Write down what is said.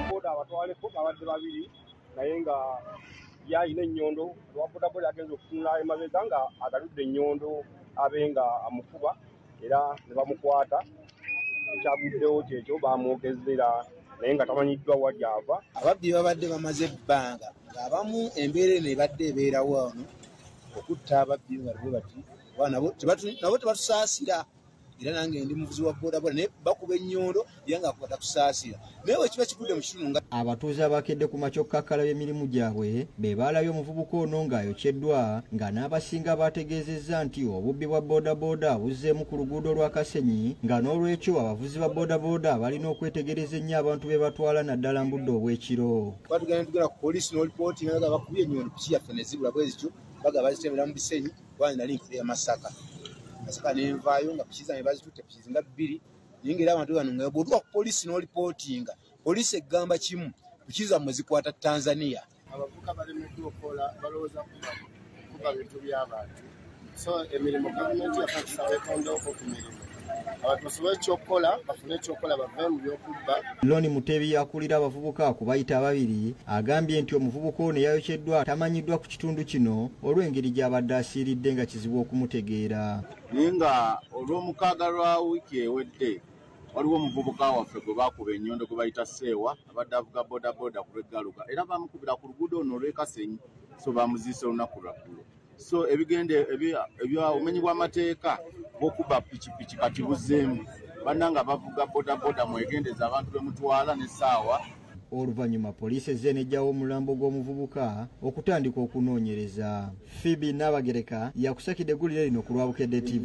bodaboda abatwaleko abadde babiri naye nga yalina ennyondo lwa bodaboda agenza okutunula emabega nga agaludde ennyondo abe nga amukuba era ne bamukwata ekyaguddewo kyekyo bamwogezera naye nga tamanyiddwa wali ava. Ababbi babadde bamaze ebbanga ng'abamu embeera eno ebadde ebeerawo wano okutta ababbi nga bwe bati nabo tebatusaasira era nange ndi muvuzi wa bodaboda naye bakuba ennyondo era nga batakusaasira naye wekiba kigudde mu kitundu nga abatuuze abakedde ku makyokkakala b'emirimu gyabwe be baalabye omuvubuka ono ng'ayokyeddwa nga n'abasinga bategeezezza nti obubbi bwa bodaboda buzzeemu ku luguudo lwa Kasenyi nga n'olwekyo abavuzi ba bodaboda balina okwetegereza ennyo abantu be batwala naddala mbudde obw'ekiro. Tugenda ku poliisi n'olipooti nga bakubye ennyondo piki yaffe ne zibula bwe zityo baga bazitembera mu bisenyi kubanga nali nkulira Masaka nenvaayo nga piki zange bazitutte piki nga 2 naye ng'era abantu bano nga bw'otuuka ku poliisi n'olipotinga poliisi egamba kimu piki zammwe zikwata Tanzania. Abavubuka balemeddwa okukola balowooza kuba bintu by'abantu so emirimu gavumenti yakusaba etondeko ku mirimu abantu basobole ekyokukola bafune ekyokukola bave mu byokubba. Loni Mutebi akulira abavubuka kubayita ababiri agambye nti omuvubuka ono yayokyeddwa tamanyiddwa ku kitundu kino olw'engeri gy'abadde asiiridde nga kizibu okumutegeera. Naye nga olw'omukaaga lwa wiiki ewedde waliwo omuvubuka waffe gwe baakuba ennyondo gwe bayita Seewa abadde avuga bodaboda ku lw'eggaluga era baamukubira ku luguudo ono olw'e Kasenyi so baamuziisa olunaku lwaggulo. So ebigende obumenyi bw'amateeka bw'okuba pikipiki kati buzzeemu bannanga bavuga bodaboda mwegendeza abantu be mutwala n'essaawa. Oluvannyuma poliisi ezze n'eggyawo omulambo gw'omuvubuka okutandika okunoonyereza. Phoebe Nabagereka yakusakidde eggulire lino ku lwa Bukedde TV.